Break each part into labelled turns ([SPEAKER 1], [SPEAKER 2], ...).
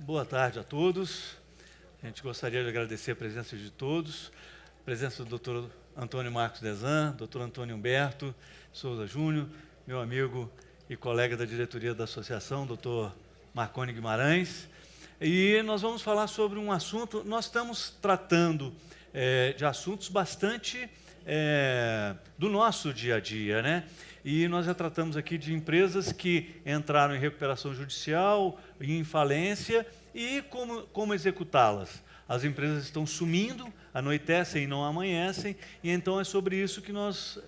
[SPEAKER 1] Boa tarde a todos. A gente gostaria de agradecer a presença de todos, a presença do Dr. Antônio Marcos Desan, Dr. Antônio Humberto Souza Júnior, meu amigo e colega da diretoria da associação, Dr. Marconi Guimarães. E nós vamos falar sobre um assunto, nós estamos tratando de assuntos bastante do nosso dia a dia, né? E nós já tratamos aqui de empresas que entraram em recuperação judicial, em falência, e como executá-las. As empresas estão sumindo, anoitecem e não amanhecem, e então é sobre isso que nós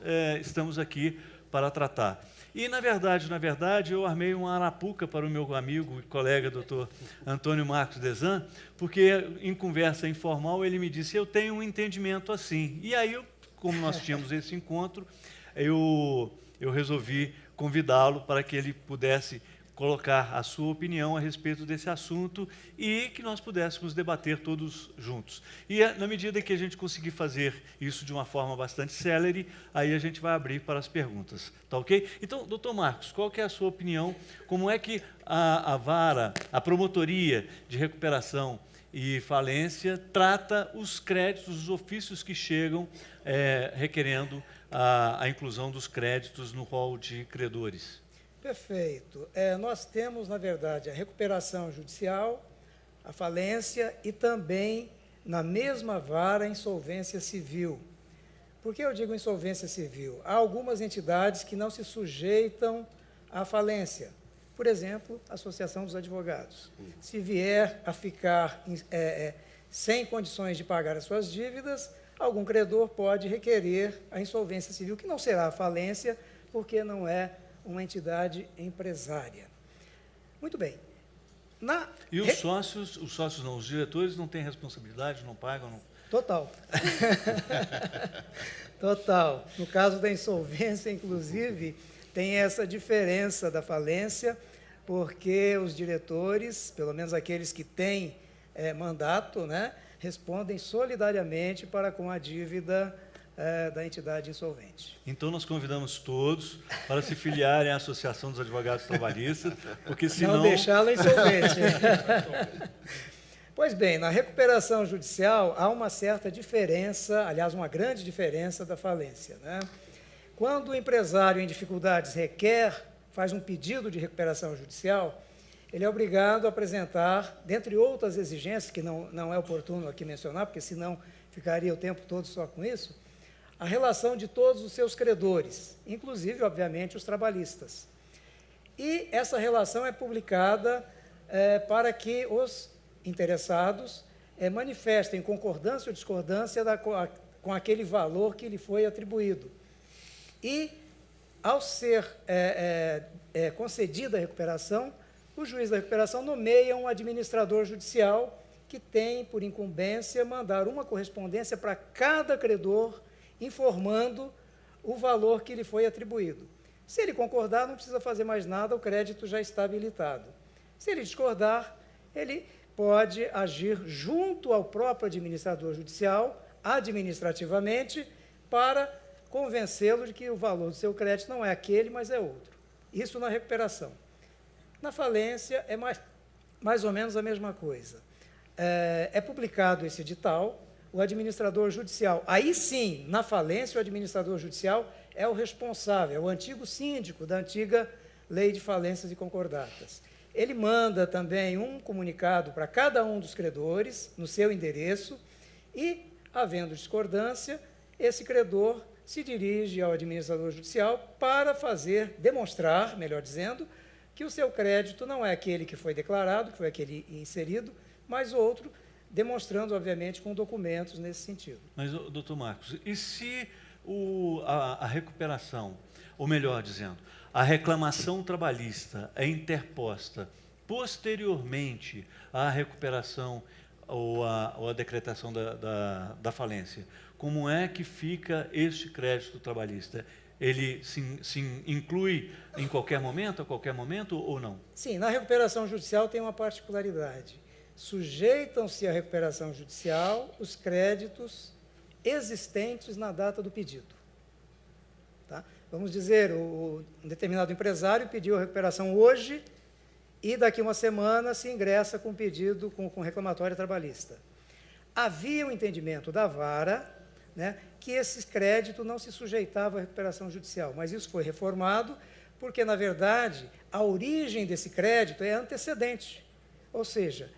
[SPEAKER 1] estamos aqui para tratar. E, na verdade, eu armei uma arapuca para o meu amigo e colega, doutor Antônio Marcos Desan, porque, em conversa informal, ele me disse, eu tenho um entendimento assim. E aí, como nós tínhamos esse encontro, eu resolvi convidá-lo para que ele pudesse colocar a sua opinião a respeito desse assunto e que nós pudéssemos debater todos juntos. E, na medida que a gente conseguir fazer isso de uma forma bastante célere, aí a gente vai abrir para as perguntas. Tá ok? Então, doutor Marcos, qual que é a sua opinião? Como é que a vara, a promotoria de recuperação e falência trata os créditos, os ofícios que chegam requerendo a inclusão dos créditos no rol de credores?
[SPEAKER 2] Perfeito. Nós temos, na verdade, a recuperação judicial, a falência e também, na mesma vara, a insolvência civil. Por que eu digo insolvência civil? Há algumas entidades que não se sujeitam à falência. Por exemplo, a Associação dos Advogados. Se vier a ficar sem condições de pagar as suas dívidas, algum credor pode requerer a insolvência civil, que não será a falência, porque não é uma entidade empresária. Muito bem.
[SPEAKER 1] E os sócios não, os diretores não têm responsabilidade, não pagam? Não...
[SPEAKER 2] Total. Total. No caso da insolvência, inclusive, tem essa diferença da falência, porque os diretores, pelo menos aqueles que têm mandato, né, respondem solidariamente para com a dívida da entidade insolvente.
[SPEAKER 1] Então, nós convidamos todos para se filiarem à Associação dos Advogados Trabalhistas, porque senão...
[SPEAKER 2] Não deixá-la insolvente. Pois bem, na recuperação judicial há uma certa diferença, aliás, uma grande diferença da falência, né? Quando o empresário em dificuldades faz um pedido de recuperação judicial, ele é obrigado a apresentar, dentre outras exigências, que não é oportuno aqui mencionar, porque senão ficaria o tempo todo só com isso, a relação de todos os seus credores, inclusive, obviamente, os trabalhistas. E essa relação é publicada para que os interessados manifestem concordância ou discordância com aquele valor que lhe foi atribuído. E, ao ser concedida a recuperação, o juiz da recuperação nomeia um administrador judicial que tem, por incumbência, mandar uma correspondência para cada credor, informando o valor que lhe foi atribuído. Se ele concordar, não precisa fazer mais nada, o crédito já está habilitado. Se ele discordar, ele pode agir junto ao próprio administrador judicial, administrativamente, para convencê-lo de que o valor do seu crédito não é aquele, mas é outro. Isso na recuperação. Na falência é mais ou menos a mesma coisa. É publicado esse edital, o administrador judicial, aí sim, na falência, o administrador judicial é o responsável, é o antigo síndico da antiga lei de falências e concordatas. Ele manda também um comunicado para cada um dos credores, no seu endereço, e, havendo discordância, esse credor se dirige ao administrador judicial para demonstrar, melhor dizendo, que o seu crédito não é aquele que foi declarado, que foi aquele inserido, mas outro, demonstrando, obviamente, com documentos nesse sentido.
[SPEAKER 1] Mas, doutor Marcos, e se a recuperação, ou melhor dizendo, a reclamação trabalhista é interposta posteriormente à recuperação ou à decretação da falência, como é que fica este crédito trabalhista? Ele se inclui em qualquer momento, a qualquer momento, ou não?
[SPEAKER 2] Sim, na recuperação judicial tem uma particularidade. Sujeitam-se à recuperação judicial os créditos existentes na data do pedido. Tá? Vamos dizer, um determinado empresário pediu a recuperação hoje e daqui uma semana se ingressa com pedido, com reclamatório trabalhista. Havia o entendimento da vara, né, que esse crédito não se sujeitava à recuperação judicial, mas isso foi reformado porque, na verdade, a origem desse crédito é antecedente, ou seja,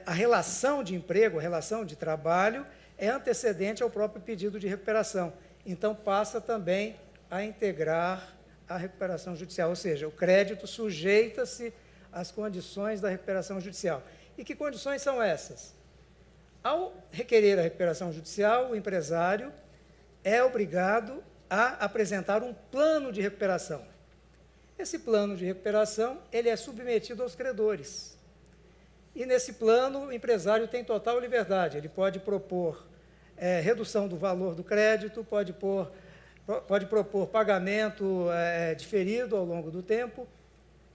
[SPEAKER 2] a relação de emprego, a relação de trabalho é antecedente ao próprio pedido de recuperação. Então, passa também a integrar a recuperação judicial, ou seja, o crédito sujeita-se às condições da recuperação judicial. E que condições são essas? Ao requerer a recuperação judicial, o empresário é obrigado a apresentar um plano de recuperação. Esse plano de recuperação ele é submetido aos credores. E, nesse plano, o empresário tem total liberdade. Ele pode propor redução do valor do crédito, pode propor pagamento diferido ao longo do tempo,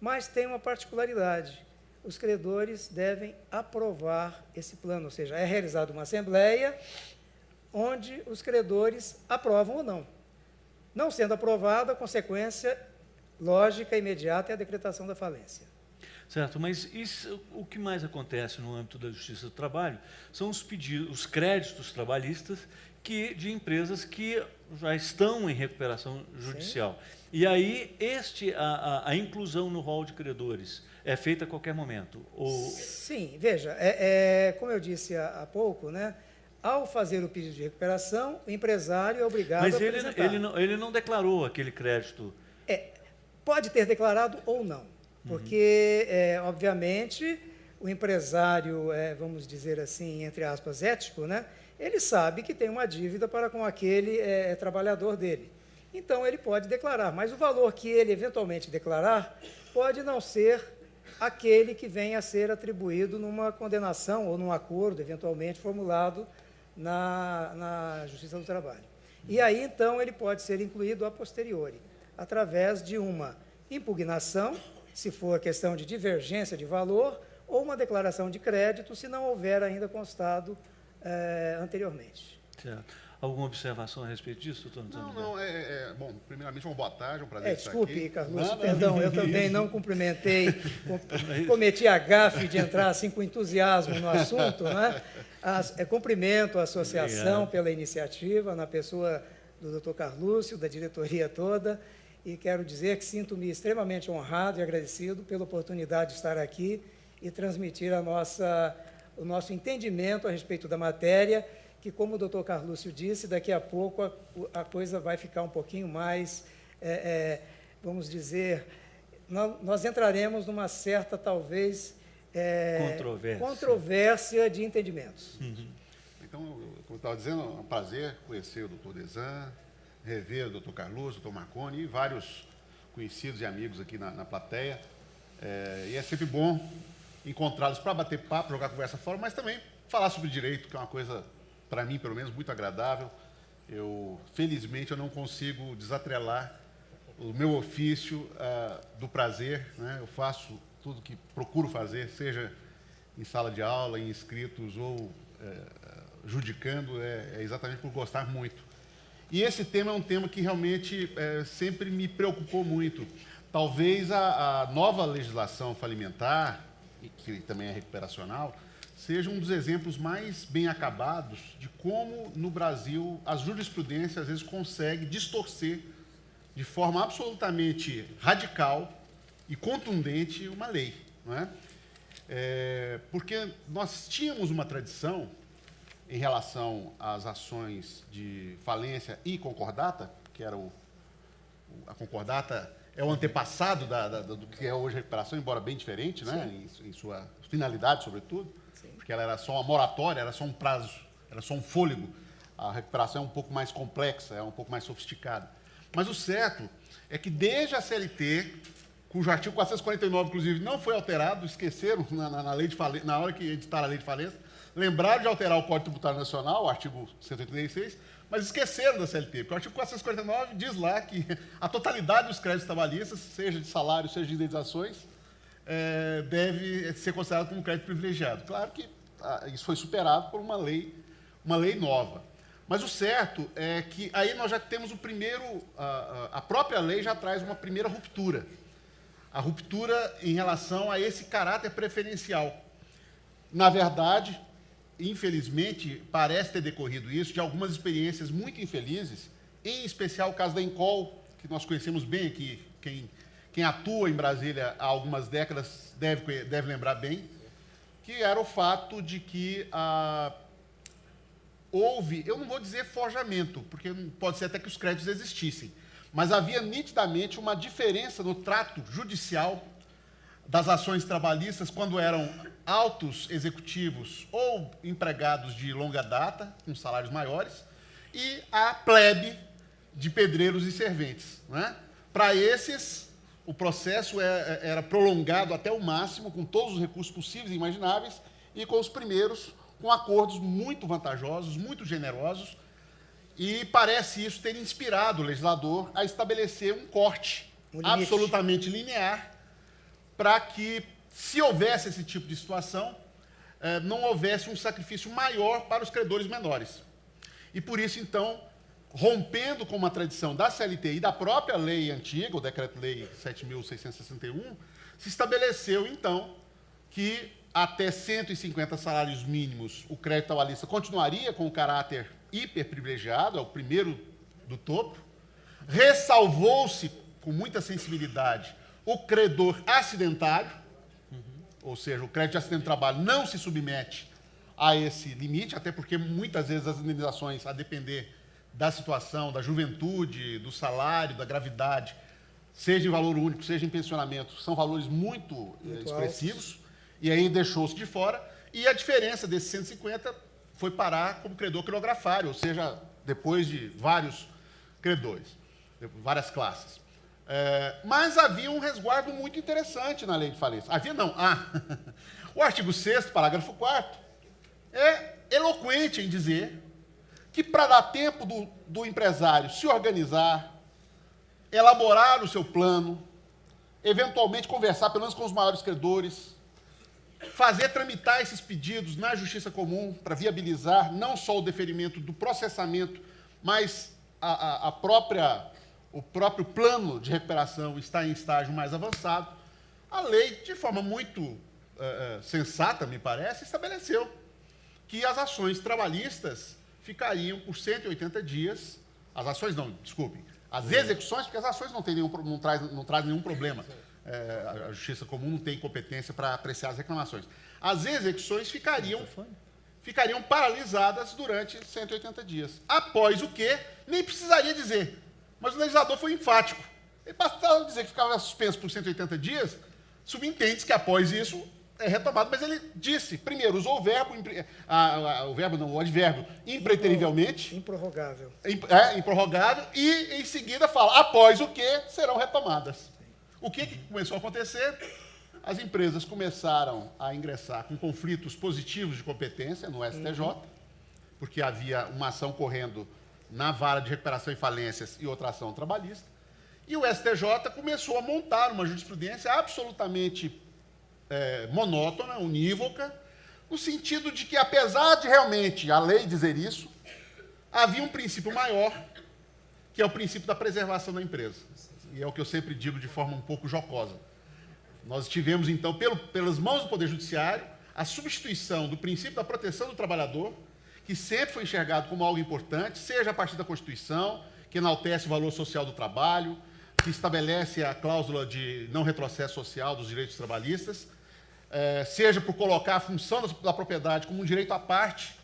[SPEAKER 2] mas tem uma particularidade. Os credores devem aprovar esse plano, ou seja, é realizada uma assembleia onde os credores aprovam ou não. Não sendo aprovada, a consequência lógica imediata é a decretação da falência.
[SPEAKER 1] Certo, mas isso, o que mais acontece no âmbito da Justiça do Trabalho são os créditos trabalhistas de empresas que já estão em recuperação judicial. Sim. E aí, a inclusão no rol de credores é feita a qualquer momento?
[SPEAKER 2] Sim, veja, como eu disse há pouco, né, ao fazer o pedido de recuperação, o empresário é obrigado a apresentar. Mas
[SPEAKER 1] ele não declarou aquele crédito?
[SPEAKER 2] Pode ter declarado ou não, porque, obviamente, o empresário, vamos dizer assim, entre aspas, ético, né, ele sabe que tem uma dívida para com aquele trabalhador dele. Então, ele pode declarar, mas o valor que ele eventualmente declarar pode não ser aquele que venha a ser atribuído numa condenação ou num acordo, eventualmente, formulado na Justiça do Trabalho. E aí, então, ele pode ser incluído a posteriori, através de uma impugnação, se for questão de divergência de valor, ou uma declaração de crédito, se não houver ainda constado anteriormente.
[SPEAKER 1] Certo. Alguma observação a respeito disso, doutor Antônio?
[SPEAKER 3] Não, bom, primeiramente, uma boa tarde, um prazer estar aqui.
[SPEAKER 2] Desculpe, Carlos, perdão, eu também não cumprimentei, cometi a gafe de entrar assim com entusiasmo no assunto, né? Cumprimento a associação pela iniciativa, na pessoa do doutor Carlúcio, da diretoria toda, e quero dizer que sinto-me extremamente honrado e agradecido pela oportunidade de estar aqui e transmitir o nosso entendimento a respeito da matéria, que, como o doutor Carlúcio disse, daqui a pouco a coisa vai ficar um pouquinho mais, vamos dizer, nós entraremos numa certa, talvez, controvérsia de entendimentos.
[SPEAKER 3] Uhum. Então, como eu estava dizendo, é um prazer conhecer o doutor Desan, rever o doutor Carlúcio, o doutor Marconi e vários conhecidos e amigos aqui na plateia. E é sempre bom encontrá-los para bater papo, jogar conversa fora, mas também falar sobre direito, que é uma coisa, para mim, pelo menos, muito agradável. Felizmente, eu não consigo desatrelar o meu ofício do prazer, né? Eu faço tudo que procuro fazer, seja em sala de aula, em escritos ou judicando, exatamente por gostar muito. E esse tema é um tema que realmente sempre me preocupou muito. Talvez a nova legislação falimentar, que também é recuperacional, seja um dos exemplos mais bem acabados de como, no Brasil, a jurisprudência, às vezes, consegue distorcer de forma absolutamente radical e contundente uma lei. Não é? Porque nós tínhamos uma tradição em relação às ações de falência e concordata, que era a concordata é o antepassado do que é hoje a recuperação, embora bem diferente, né? Em sua finalidade, sobretudo. Sim. Porque ela era só uma moratória, era só um prazo, era só um fôlego. A recuperação é um pouco mais complexa, é um pouco mais sofisticada. Mas o certo é que desde a CLT, cujo artigo 449, inclusive, não foi alterado, esqueceram na lei de falência, na hora que editaram a lei de falência, lembraram de alterar o Código Tributário Nacional, o artigo 186, mas esqueceram da CLT, porque o artigo 449 diz lá que a totalidade dos créditos trabalhistas, seja de salário, seja de indenizações, deve ser considerado como um crédito privilegiado. Claro que isso foi superado por uma lei nova. Mas o certo é que aí nós já temos o primeiro, a própria lei já traz uma primeira ruptura. a ruptura em relação a esse caráter preferencial. Na verdade, infelizmente, parece ter decorrido isso de algumas experiências muito infelizes, em especial o caso da Encol, que nós conhecemos bem aqui, quem atua em Brasília há algumas décadas deve lembrar bem, que era o fato de que houve, eu não vou dizer forjamento, porque pode ser até que os créditos existissem, mas havia nitidamente uma diferença no trato judicial das ações trabalhistas quando eram altos executivos ou empregados de longa data, com salários maiores, e a plebe de pedreiros e serventes. Né? Para esses, o processo era prolongado até o máximo, com todos os recursos possíveis e imagináveis, e com os primeiros com acordos muito vantajosos, muito generosos, e parece isso ter inspirado o legislador a estabelecer um corte absolutamente linear para que, se houvesse esse tipo de situação, não houvesse um sacrifício maior para os credores menores. E por isso, então, rompendo com uma tradição da CLT e da própria lei antiga, o Decreto-Lei 7.661, se estabeleceu, então, que até 150 salários mínimos o crédito trabalhista continuaria com o caráter hiperprivilegiado, é o primeiro do topo. Ressalvou-se, com muita sensibilidade, o credor acidentário, ou seja, o crédito de acidente de trabalho não se submete a esse limite, até porque muitas vezes as indenizações, a depender da situação, da juventude, do salário, da gravidade, seja em valor único, seja em pensionamento, são valores muito expressivos, altos. E aí deixou-se de fora, e a diferença desses 150 foi parar como credor quirografário, ou seja, depois de vários credores, várias classes. Mas havia um resguardo muito interessante na lei de falência. Havia não, o artigo 6º, parágrafo 4º, é eloquente em dizer que, para dar tempo do empresário se organizar, elaborar o seu plano, eventualmente conversar pelo menos com os maiores credores, fazer tramitar esses pedidos na Justiça Comum para viabilizar não só o deferimento do processamento, mas o próprio plano de recuperação está em estágio mais avançado. A lei, de forma muito sensata, me parece, estabeleceu que as ações trabalhistas ficariam por 180 dias, as ações não, desculpem, as execuções, porque as ações não trazem nenhum problema. A Justiça Comum não tem competência para apreciar as reclamações. As execuções ficariam paralisadas durante 180 dias. Após o que, nem precisaria dizer, mas o legislador foi enfático. Ele bastava dizer que ficava suspenso por 180 dias, subentende-se que após isso é retomado, mas ele disse, primeiro, usou o advérbio impreterivelmente.
[SPEAKER 2] Improrrogável.
[SPEAKER 3] Improrrogável, e em seguida fala, após o que serão retomadas. O que começou a acontecer? As empresas começaram a ingressar com conflitos positivos de competência no STJ, porque havia uma ação correndo na vara de recuperação e falências e outra ação trabalhista, e o STJ começou a montar uma jurisprudência absolutamente monótona, unívoca, no sentido de que, apesar de realmente a lei dizer isso, havia um princípio maior, que é o princípio da preservação da empresa. E é o que eu sempre digo de forma um pouco jocosa. Nós tivemos, então, pelas mãos do Poder Judiciário, a substituição do princípio da proteção do trabalhador, que sempre foi enxergado como algo importante, seja a partir da Constituição, que enaltece o valor social do trabalho, que estabelece a cláusula de não retrocesso social dos direitos trabalhistas, seja por colocar a função da propriedade como um direito à parte,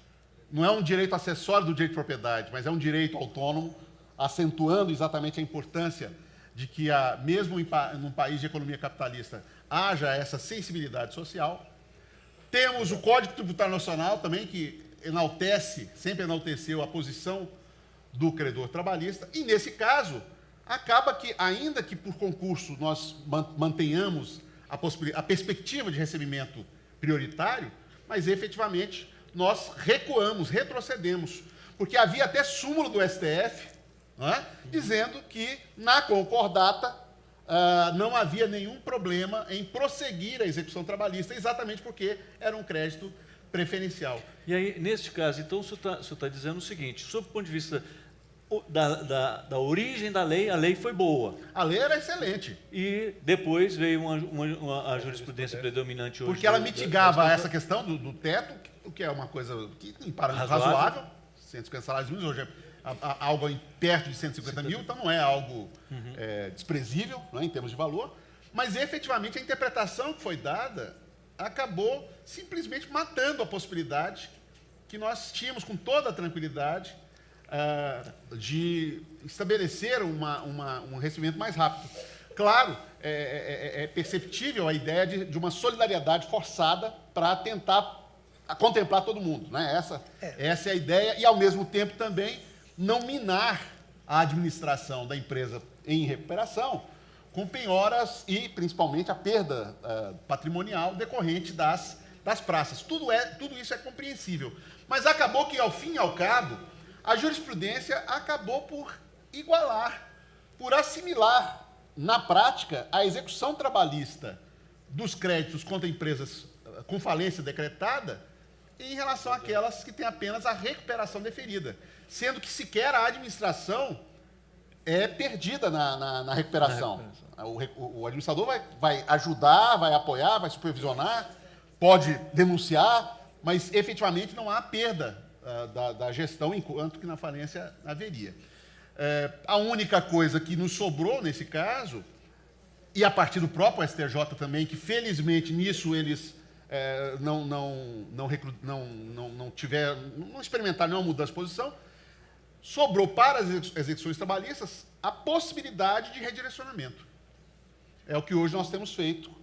[SPEAKER 3] não é um direito acessório do direito de propriedade, mas é um direito autônomo, acentuando exatamente a importância de que, mesmo num país de economia capitalista, haja essa sensibilidade social. Temos o Código Tributário Nacional também, que sempre enalteceu a posição do credor trabalhista, e, nesse caso, acaba que, ainda que por concurso nós mantenhamos a perspectiva de recebimento prioritário, mas, efetivamente, nós retrocedemos, porque havia até súmula do STF, dizendo que, na concordata, não havia nenhum problema em prosseguir a execução trabalhista, exatamente porque era um crédito preferencial.
[SPEAKER 1] E aí, neste caso, então, o senhor está dizendo o seguinte, sob o ponto de vista da origem da lei, a lei foi boa.
[SPEAKER 3] A lei era excelente.
[SPEAKER 1] E depois veio a jurisprudência predominante hoje.
[SPEAKER 3] Porque ela mitigava essa questão do teto, o que é uma coisa que, em parâmetro razoável. 150 salários mínimos, hoje é algo perto de 150 mil, então não é algo desprezível, né, em termos de valor. Mas, efetivamente, a interpretação que foi dada acabou simplesmente matando a possibilidade que nós tínhamos com toda a tranquilidade de estabelecer um recebimento mais rápido. Claro, é perceptível a ideia de uma solidariedade forçada para tentar contemplar todo mundo, né? Essa é a ideia, e, ao mesmo tempo, também não minar a administração da empresa em recuperação com penhoras e, principalmente, a perda patrimonial decorrente das praças. Tudo isso é compreensível. Mas acabou que, ao fim e ao cabo, a jurisprudência acabou por igualar, por assimilar, na prática, a execução trabalhista dos créditos contra empresas com falência decretada em relação àquelas que têm apenas a recuperação deferida, sendo que sequer a administração é perdida na recuperação. O administrador vai ajudar, vai apoiar, vai supervisionar, pode denunciar, mas efetivamente não há perda da gestão, enquanto que na falência haveria. A única coisa que nos sobrou nesse caso, e a partir do próprio STJ também, que felizmente nisso eles não experimentaram nenhuma mudança de posição, sobrou para as execuções trabalhistas a possibilidade de redirecionamento. É o que hoje nós temos feito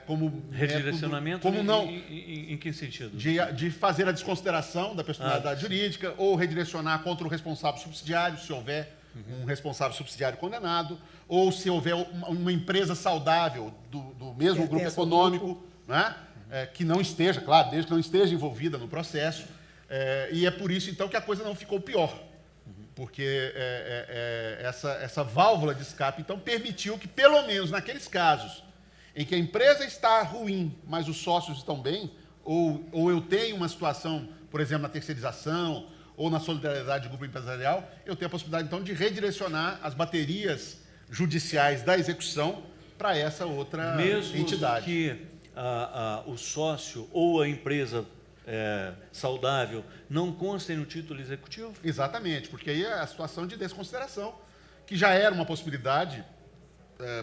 [SPEAKER 3] como
[SPEAKER 1] redirecionamento
[SPEAKER 3] método, como não,
[SPEAKER 1] em que sentido?
[SPEAKER 3] De fazer a desconsideração da personalidade jurídica ou redirecionar contra o responsável subsidiário, se houver um responsável subsidiário condenado, ou se houver uma empresa saudável do mesmo grupo econômico, né? Que não esteja, claro, desde que não esteja envolvida no processo. E é por isso, então, que a coisa não ficou pior. Porque essa válvula de escape, então, permitiu que, pelo menos naqueles casos em que a empresa está ruim, mas os sócios estão bem, ou eu tenho uma situação, por exemplo, na terceirização ou na solidariedade do grupo empresarial, eu tenho a possibilidade, então, de redirecionar as baterias judiciais da execução para essa outra entidade.
[SPEAKER 1] Mesmo que o sócio ou a empresa saudável não constem no título executivo?
[SPEAKER 3] Exatamente, porque aí é a situação de desconsideração, que já era uma possibilidade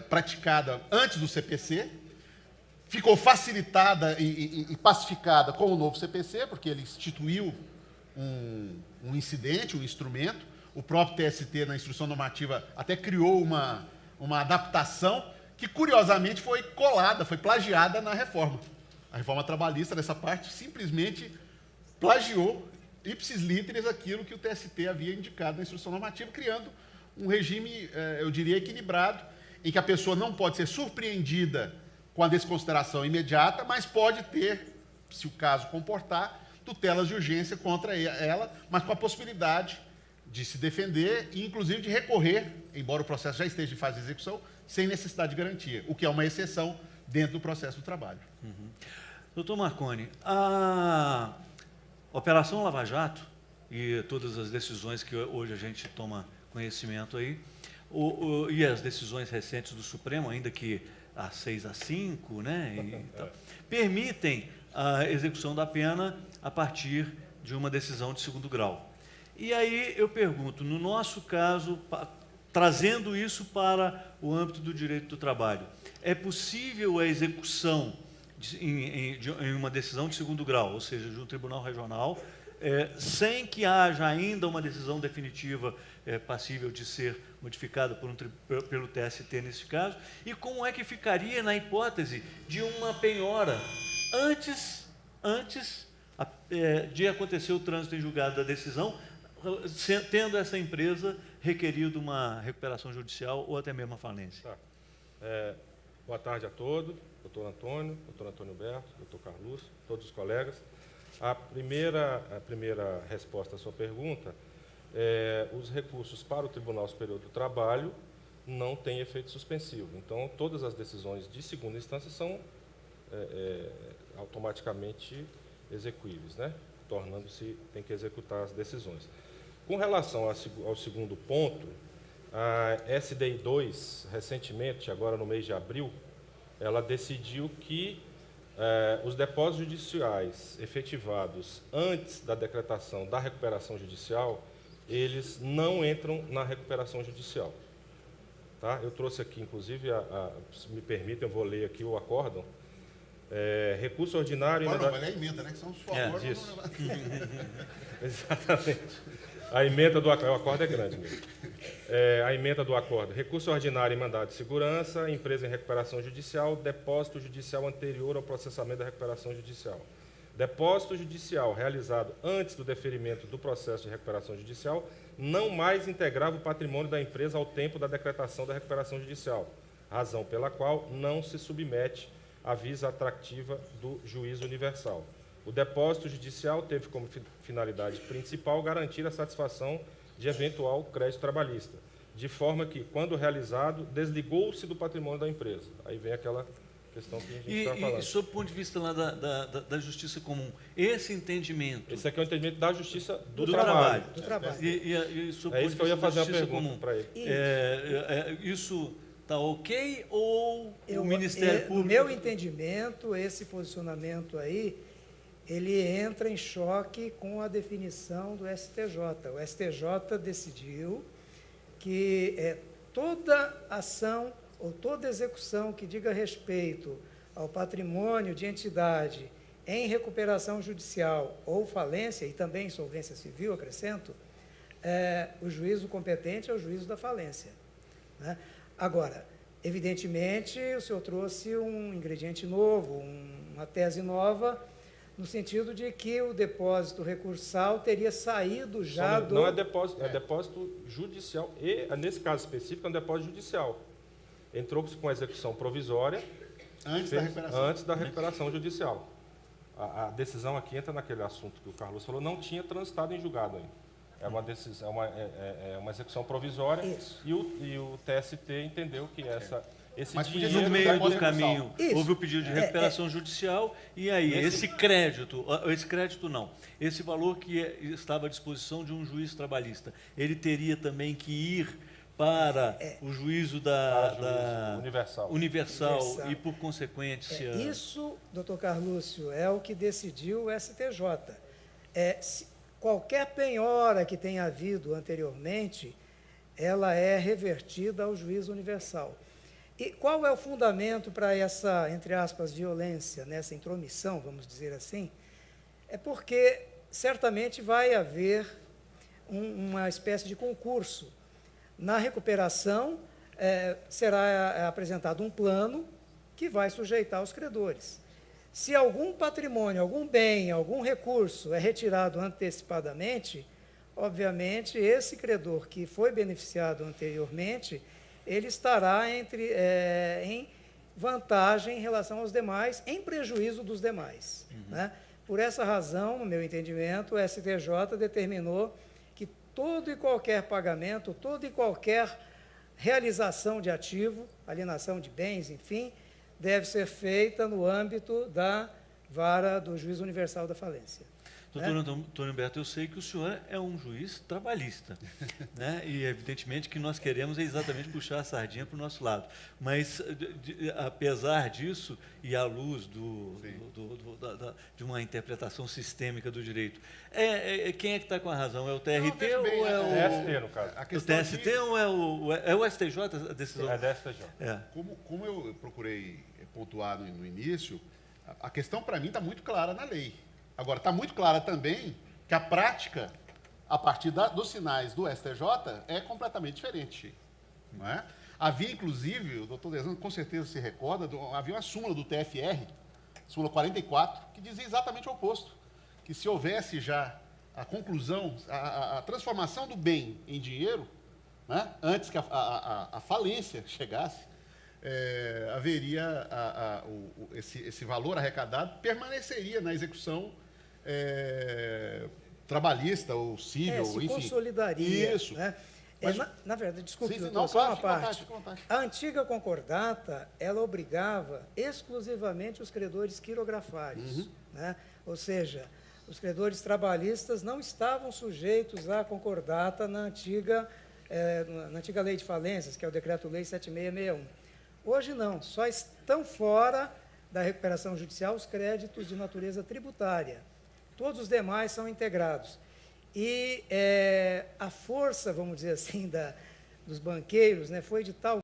[SPEAKER 3] praticada antes do CPC, ficou facilitada e pacificada com o novo CPC, porque ele instituiu um incidente, um instrumento. O próprio TST, na instrução normativa, até criou uma adaptação que, curiosamente, foi colada, foi plagiada na reforma. A reforma trabalhista, nessa parte, simplesmente plagiou, ipsis literis, aquilo que o TST havia indicado na instrução normativa, criando um regime, eu diria, equilibrado, em que a pessoa não pode ser surpreendida com a desconsideração imediata, mas pode ter, se o caso comportar, tutelas de urgência contra ela, mas com a possibilidade de se defender e, inclusive, de recorrer, embora o processo já esteja em fase de execução, sem necessidade de garantia, o que é uma exceção dentro do processo do trabalho.
[SPEAKER 1] Doutor Marconi, a Operação Lava Jato e todas as decisões que hoje a gente toma conhecimento aí, e as decisões recentes do Supremo, ainda que a 6-5, né, permitem a execução da pena a partir de uma decisão de segundo grau. E aí eu pergunto, no nosso caso, trazendo isso para o âmbito do direito do trabalho, é possível a execução em uma decisão de segundo grau, ou seja, de um tribunal regional, sem que haja ainda uma decisão definitiva passível de ser modificada pelo TST nesse caso? E como é que ficaria na hipótese de uma penhora antes de acontecer o trânsito em julgado da decisão, tendo essa empresa requerido uma recuperação judicial ou até mesmo a falência?
[SPEAKER 4] Boa tarde a todos, doutor Antônio Humberto, doutor Carlos, todos os colegas. A primeira resposta à sua pergunta os recursos para o Tribunal Superior do Trabalho não têm efeito suspensivo. Então, todas as decisões de segunda instância são automaticamente execuíveis, né? Tornando-se, tem que executar as decisões. Com relação ao segundo ponto, a SDI 2, recentemente, agora no mês de abril, ela decidiu que os depósitos judiciais efetivados antes da decretação da recuperação judicial, eles não entram na recuperação judicial. Tá? Eu trouxe aqui, inclusive, se me permitem, eu vou ler aqui o acórdão. Recurso ordinário...
[SPEAKER 3] Mas é a emenda, né? Que são os favores.
[SPEAKER 4] Isso. Exatamente. A emenda do acórdão, o acórdão é grande mesmo. A emenda do acórdão. Recurso ordinário em mandado de segurança, empresa em recuperação judicial, depósito judicial anterior ao processamento da recuperação judicial. Depósito judicial realizado antes do deferimento do processo de recuperação judicial não mais integrava o patrimônio da empresa ao tempo da decretação da recuperação judicial, razão pela qual não se submete à visa atrativa do juízo universal. O depósito judicial teve como finalidade principal garantir a satisfação de eventual crédito trabalhista, de forma que, quando realizado, desligou-se do patrimônio da empresa. Aí vem aquela questão que a gente está falando.
[SPEAKER 1] E sob o ponto de vista lá da justiça comum, esse entendimento...
[SPEAKER 4] Esse aqui é o entendimento da justiça do
[SPEAKER 1] trabalho.
[SPEAKER 2] Do trabalho.
[SPEAKER 1] E sob o
[SPEAKER 4] É
[SPEAKER 1] ponto
[SPEAKER 4] isso
[SPEAKER 1] de
[SPEAKER 4] que eu ia
[SPEAKER 1] vista da
[SPEAKER 4] fazer uma
[SPEAKER 1] justiça
[SPEAKER 4] pergunta
[SPEAKER 1] comum,
[SPEAKER 4] para ele.
[SPEAKER 1] isso está ok ou o Ministério Público...
[SPEAKER 2] No meu entendimento, esse posicionamento aí, ele entra em choque com a definição do STJ. O STJ decidiu que toda ação ou toda execução que diga respeito ao patrimônio de entidade em recuperação judicial ou falência, e também insolvência civil, acrescento, o juízo competente é o juízo da falência, né? Agora, evidentemente, o senhor trouxe um ingrediente novo, uma tese nova, no sentido de que o depósito recursal teria saído já do...
[SPEAKER 4] Não é depósito, é depósito judicial, e, nesse caso específico, é um depósito judicial. Entrou com a execução provisória antes da recuperação judicial. A decisão aqui entra naquele assunto que o Carlos falou, não tinha transitado em julgado ainda. É uma decisão, uma execução provisória.
[SPEAKER 2] Isso.
[SPEAKER 4] E o TST entendeu que esse
[SPEAKER 3] Mas podia
[SPEAKER 4] dinheiro...
[SPEAKER 1] No meio do
[SPEAKER 3] Pode
[SPEAKER 1] caminho,
[SPEAKER 2] Isso.
[SPEAKER 1] houve o pedido de recuperação judicial, e aí, esse crédito não, esse valor que estava à disposição de um juiz trabalhista, ele teria também que ir para o juízo universal e, por consequência...
[SPEAKER 2] Isso, doutor Carlúcio, é o que decidiu o STJ. Qualquer penhora que tenha havido anteriormente, ela é revertida ao juízo universal. E qual é o fundamento para essa, entre aspas, violência, nessa intromissão, vamos dizer assim? É porque certamente vai haver uma espécie de concurso. Na recuperação, será apresentado um plano que vai sujeitar os credores. Se algum patrimônio, algum bem, algum recurso é retirado antecipadamente, obviamente, esse credor que foi beneficiado anteriormente, ele estará em vantagem em relação aos demais, em prejuízo dos demais. Né? Por essa razão, no meu entendimento, o STJ determinou que todo e qualquer pagamento, toda e qualquer realização de ativo, alienação de bens, enfim, deve ser feita no âmbito da vara do Juízo Universal da Falência.
[SPEAKER 1] Doutor Antônio Humberto, eu sei que o senhor é um juiz trabalhista, né? E evidentemente que nós queremos exatamente puxar a sardinha para o nosso lado. Mas, apesar disso, e à luz de uma interpretação sistêmica do direito, quem é que está com a razão? É o TRT ou é o...
[SPEAKER 4] TST, no caso.
[SPEAKER 1] O TST ou é o STJ a decisão?
[SPEAKER 4] É da STJ.
[SPEAKER 3] Como eu procurei pontuar no início, a questão para mim está muito clara na lei. Agora, está muito clara também que a prática, a partir dos sinais do STJ, é completamente diferente. Não é? Havia, inclusive, o doutor Dezan com certeza se recorda, havia uma súmula do TFR, súmula 44, que dizia exatamente o oposto, que se houvesse já a conclusão, a transformação do bem em dinheiro, né, antes que a falência chegasse, haveria esse valor arrecadado permaneceria na execução trabalhista ou civil,
[SPEAKER 2] se
[SPEAKER 3] enfim.
[SPEAKER 2] Consolidaria.
[SPEAKER 3] Isso.
[SPEAKER 2] Né?
[SPEAKER 3] Mas,
[SPEAKER 2] na verdade, desculpe,
[SPEAKER 3] sim,
[SPEAKER 2] doutor,
[SPEAKER 3] não,
[SPEAKER 2] só
[SPEAKER 3] claro,
[SPEAKER 2] uma
[SPEAKER 3] fica à
[SPEAKER 2] parte.
[SPEAKER 3] vontade, fica à vontade.
[SPEAKER 2] A antiga concordata, ela obrigava exclusivamente os credores quirografares. Né? Ou seja, os credores trabalhistas não estavam sujeitos à concordata na antiga lei de falências, que é o Decreto-Lei 7661. Hoje não, só estão fora da recuperação judicial os créditos de natureza tributária. Todos os demais são integrados. E a força, vamos dizer assim, dos banqueiros, né, foi de tal